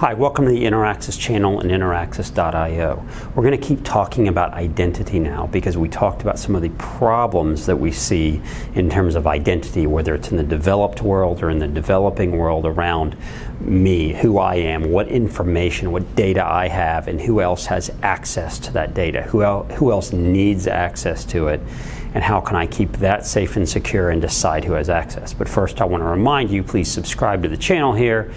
Hi, welcome to the Interaxis channel and Interaxis.io. We're going to keep talking about identity now because we talked about some of the problems that we see in terms of identity, whether it's in the developed world or in the developing world around me, who I am, what information, what data I have, and who else has access to that data, who else needs access to it, and how can I keep that safe and secure and decide who has access. But first I want to remind you, please subscribe to the channel here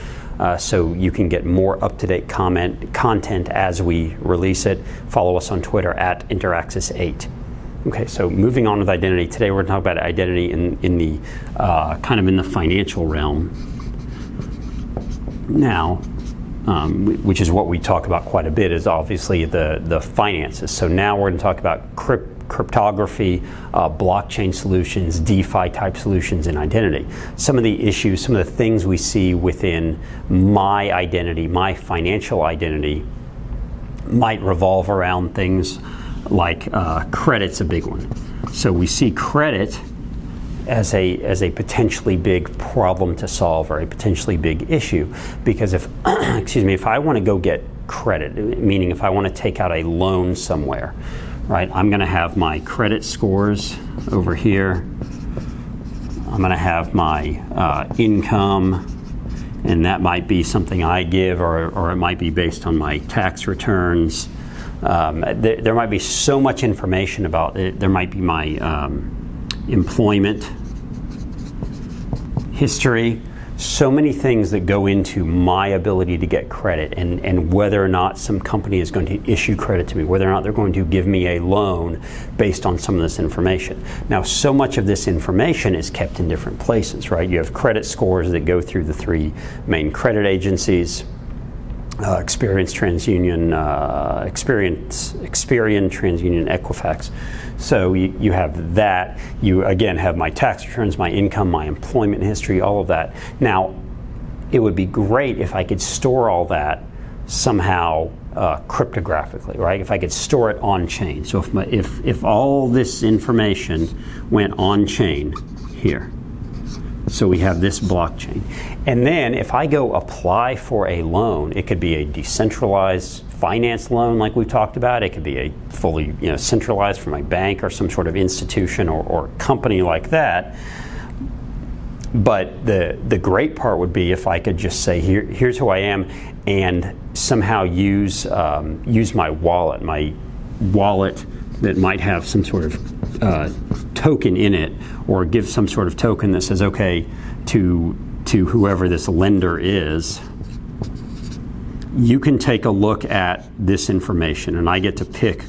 so you can get more up-to-date content as we release it. Follow us on Twitter at Interaxis8. Okay, so moving on with identity. Today we're going to talk about identity in the kind of in the financial realm. Now, which is what we talk about quite a bit, is obviously the finances. So now we're going to talk about cryptography, blockchain solutions, DeFi type solutions, and identity. Some of the issues, some of the things we see within my identity, my financial identity, might revolve around things like credit's a big one. So we see credit as a potentially big problem to solve, or a potentially big issue, because if if I want to go get credit, meaning if I want to take out a loan somewhere, right, I'm going to have my credit scores over here. I'm going to have my income, and that might be something I give, or it might be based on my tax returns. There might be so much information about it. There might be my employment history, so many things that go into my ability to get credit, and whether or not some company is going to issue credit to me, whether or not they're going to give me a loan based on some of this information. Now, so much of this information is kept in different places, right? You have credit scores that go through the three main credit agencies, Experian, TransUnion, Equifax. So you have that. You again have my tax returns, my income, my employment history, all of that. Now, it would be great if I could store all that somehow cryptographically, right? If I could store it on chain. So if all this information went on chain here. So we have this blockchain. And then if I go apply for a loan, it could be a decentralized finance loan like we talked about. It could be a fully centralized from my bank or some sort of institution or company like that. But the great part would be if I could just say, here's who I am, and somehow use my wallet that might have some sort of token in it, or give some sort of token that says, okay, to whoever this lender is, you can take a look at this information, and I get to pick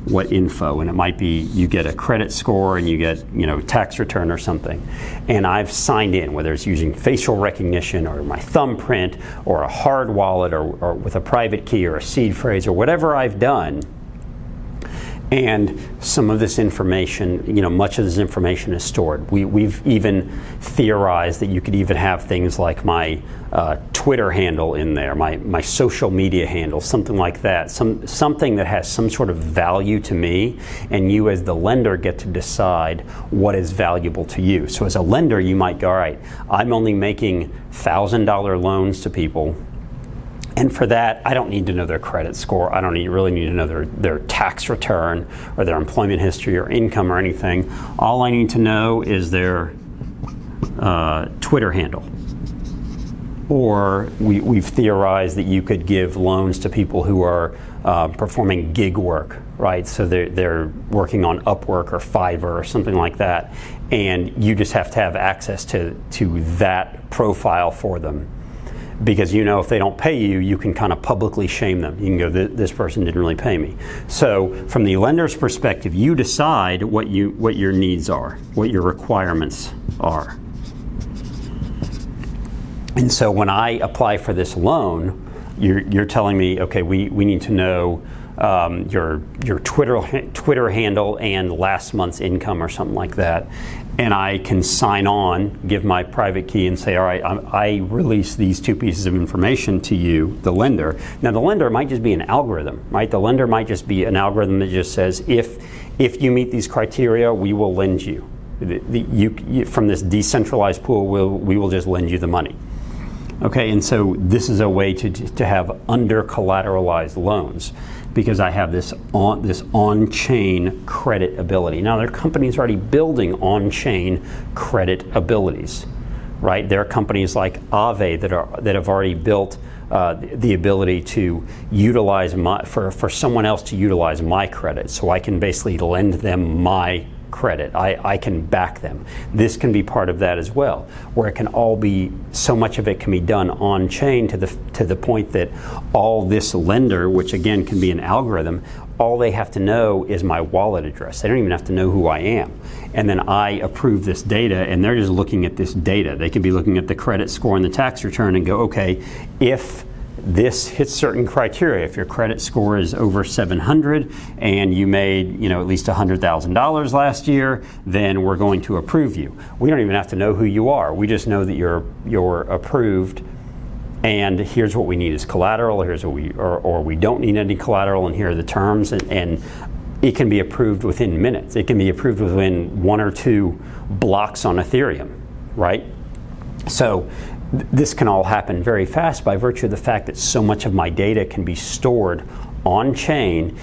what info, and it might be you get a credit score and you get tax return or something, and I've signed in, whether it's using facial recognition or my thumbprint or a hard wallet or with a private key or a seed phrase or whatever I've done. And some of this information, much of this information is stored. We've even theorized that you could even have things like my Twitter handle in there, my social media handle, something like that, something that has some sort of value to me, and you as the lender get to decide what is valuable to you. So as a lender, you might go, all right, I'm only making $1,000 loans to people, and for that, I don't need to know their credit score. I don't really need to know their tax return or their employment history or income or anything. All I need to know is their Twitter handle. Or we've theorized that you could give loans to people who are performing gig work, right? So they're working on Upwork or Fiverr or something like that, and you just have to have access to that profile for them. Because if they don't pay you, you can kind of publicly shame them. You can go, this person didn't really pay me. So from the lender's perspective, you decide what your needs are, what your requirements are. And so when I apply for this loan, you're telling me, okay, we need to know your Twitter handle and last month's income or something like that. And I can sign on, give my private key, and say, all right, I release these two pieces of information to you, the lender. Now, the lender might just be an algorithm, right? The lender might just be an algorithm that just says, if you meet these criteria, we will lend you. From this decentralized pool, we will just lend you the money. Okay, and so this is a way to have under collateralized loans, because I have this on-chain credit ability. Now, there are companies already building on-chain credit abilities, right? There are companies like Aave that have already built the ability to utilize for someone else to utilize my credit, so I can basically lend them my credit. I can back them. This can be part of that as well, where it can all be, so much of it can be done on chain to the point that all this lender, which again can be an algorithm, all they have to know is my wallet address. They don't even have to know who I am. And then I approve this data, and they're just looking at this data. They could be looking at the credit score and the tax return and go, okay, if this hits certain criteria, if your credit score is over 700 and you made at least $100,000 last year, then we're going to approve you. We don't even have to know who you are. We just know that you're approved, and here's what we need as collateral. Here's what we don't need any collateral, and here are the terms. And it can be approved within minutes. It can be approved within 1 or 2 blocks on Ethereum, right? So this can all happen very fast by virtue of the fact that so much of my data can be stored on chain,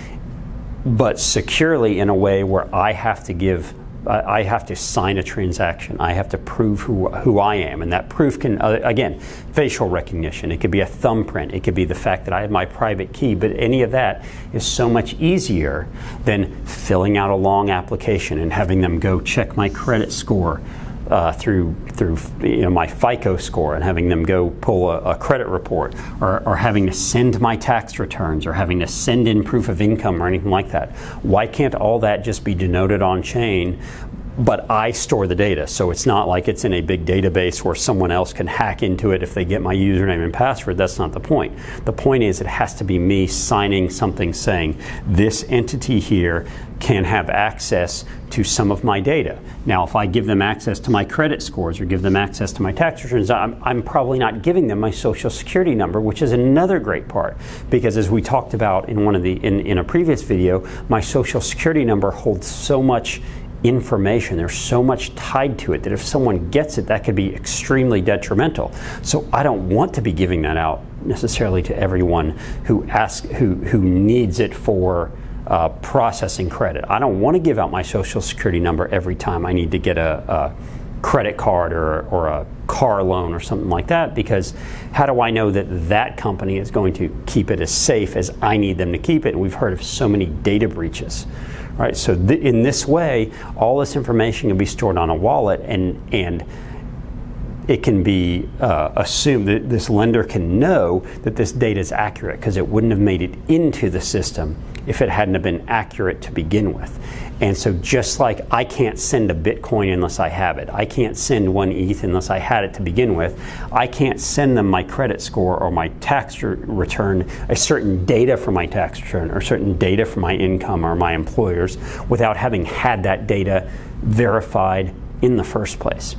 but securely in a way where I have to sign a transaction. I have to prove who I am, and that proof can, again, facial recognition. It could be a thumbprint. It could be the fact that I have my private key, but any of that is so much easier than filling out a long application and having them go check my credit score through my FICO score, and having them go pull a credit report, or having to send my tax returns, or having to send in proof of income or anything like that. Why can't all that just be denoted on chain, but I store the data? So it's not like it's in a big database where someone else can hack into it if they get my username and password. That's not the point. The point is it has to be me signing something saying this entity here can have access to some of my data. Now, if I give them access to my credit scores or give them access to my tax returns, I'm probably not giving them my social security number, which is another great part, because as we talked about in a previous video, my social security number holds so much information. There's so much tied to it that if someone gets it, that could be extremely detrimental. So I don't want to be giving that out necessarily to everyone who needs it for processing credit. I don't want to give out my social security number every time I need to get a credit card or a car loan or something like that, because how do I know that that company is going to keep it as safe as I need them to keep it? And we've heard of so many data breaches. Right, so in this way, all this information can be stored on a wallet, and it can be assumed that this lender can know that this data is accurate, because it wouldn't have made it into the system if it hadn't have been accurate to begin with. And so just like I can't send a Bitcoin unless I have it, I can't send 1 ETH unless I had it to begin with, I can't send them my credit score or my tax return, a certain data for my tax return or certain data for my income or my employers, without having had that data verified in the first place.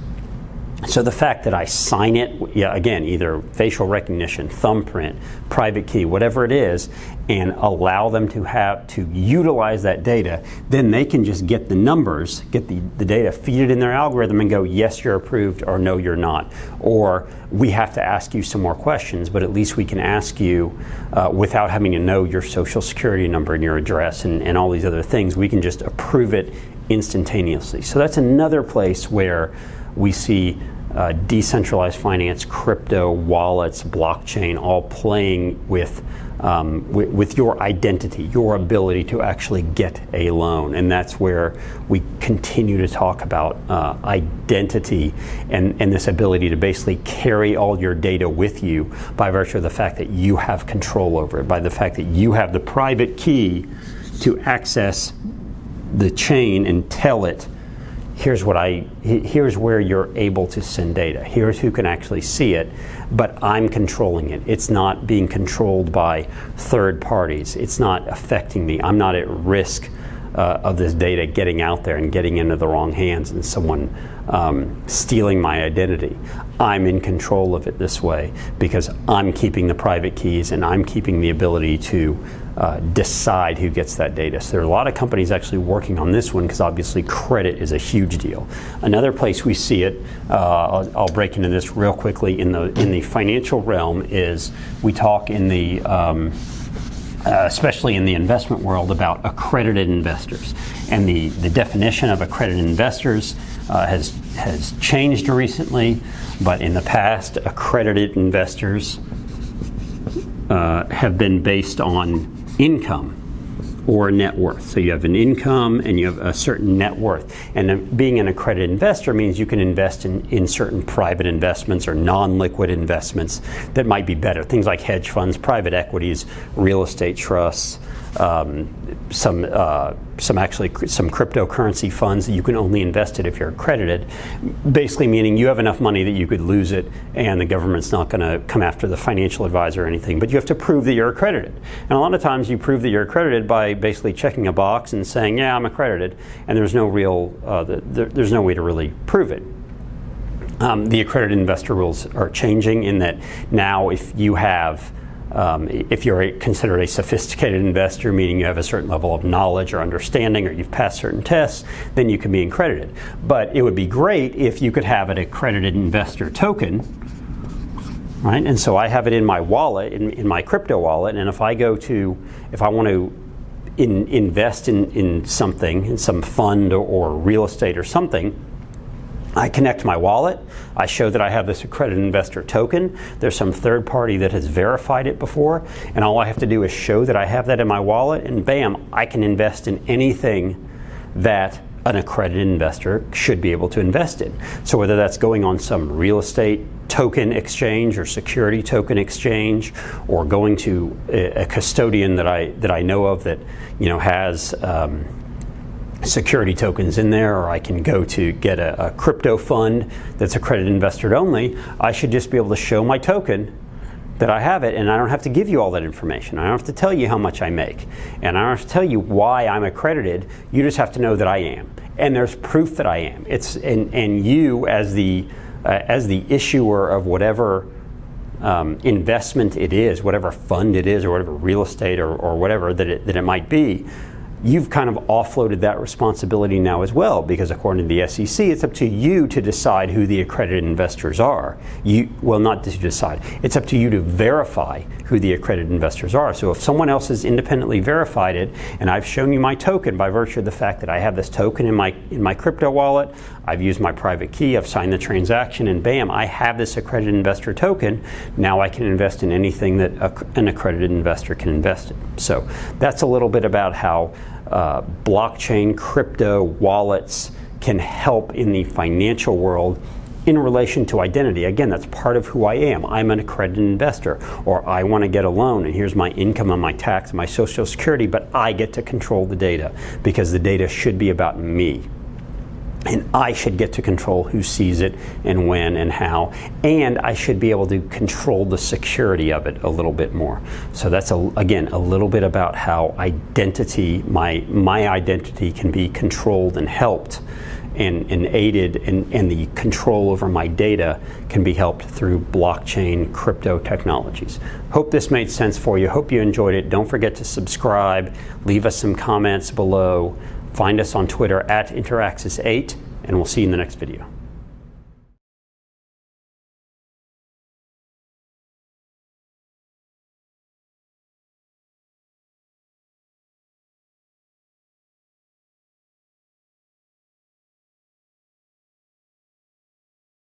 So the fact that I sign it, again, either facial recognition, thumbprint, private key, whatever it is, and allow them to utilize that data, then they can just get the numbers, get the data, feed it in their algorithm and go, yes, you're approved, or no, you're not. Or we have to ask you some more questions, but at least we can ask you without having to know your social security number and your address and all these other things. We can just approve it instantaneously. So that's another place where we see decentralized finance, crypto, wallets, blockchain, all playing with your identity, your ability to actually get a loan. And that's where we continue to talk about identity and this ability to basically carry all your data with you by virtue of the fact that you have control over it, by the fact that you have the private key to access the chain and tell it, here's where you're able to send data. Here's who can actually see it, but I'm controlling it. It's not being controlled by third parties. It's not affecting me. I'm not at risk this data getting out there and getting into the wrong hands and someone stealing my identity. I'm in control of it this way because I'm keeping the private keys and I'm keeping the ability to decide who gets that data. So there are a lot of companies actually working on this one because obviously credit is a huge deal. Another place we see it, I'll break into this real quickly, in the financial realm is we talk in the especially in the investment world about accredited investors. And the definition of accredited investors has changed recently, but in the past, accredited investors have been based on income or net worth. So you have an income and you have a certain net worth. And being an accredited investor means you can invest in certain private investments or non-liquid investments that might be better. Things like hedge funds, private equities, real estate trusts, some cryptocurrency funds that you can only invest in if you're accredited, basically meaning you have enough money that you could lose it and the government's not going to come after the financial advisor or anything, but you have to prove that you're accredited. And a lot of times you prove that you're accredited by basically checking a box and saying, yeah, I'm accredited, and there's no real, there's no way to really prove it. The accredited investor rules are changing in that now if you have if you're considered a sophisticated investor, meaning you have a certain level of knowledge or understanding or you've passed certain tests, then you can be accredited. But it would be great if you could have an accredited investor token, right? And so I have it in my wallet, in my crypto wallet, and if I want to invest in something, in some fund or real estate or something, I connect my wallet, I show that I have this accredited investor token, there's some third party that has verified it before, and all I have to do is show that I have that in my wallet, and bam, I can invest in anything that an accredited investor should be able to invest in. So whether that's going on some real estate token exchange or security token exchange, or going to a custodian that I know of that has security tokens in there, or I can go to get a crypto fund that's accredited investor only, I should just be able to show my token that I have it, and I don't have to give you all that information. I don't have to tell you how much I make, and I don't have to tell you why I'm accredited. You just have to know that I am, and there's proof that I am. And you as the issuer of whatever investment it is, whatever fund it is, or whatever real estate or whatever that it might be, you've kind of offloaded that responsibility now as well, because according to the SEC, it's up to you to decide who the accredited investors are. Not to decide, it's up to you to verify who the accredited investors are. So if someone else has independently verified it, and I've shown you my token by virtue of the fact that I have this token in my crypto wallet, I've used my private key, I've signed the transaction, and bam, I have this accredited investor token. Now I can invest in anything that an accredited investor can invest in. So that's a little bit about how blockchain crypto wallets can help in the financial world in relation to identity. Again, that's part of who I am. I'm an accredited investor, or I want to get a loan, and here's my income and my tax and my social security, but I get to control the data because the data should be about me. And I should get to control who sees it and when and how, and I should be able to control the security of it a little bit more. So that's again a little bit about how identity, my identity, can be controlled and helped and aided, and the control over my data can be helped through blockchain crypto technologies. Hope this made sense for you. Hope you enjoyed it. Don't forget to subscribe. Leave us some comments below. Find us on Twitter at Interaxis8, and we'll see you in the next video.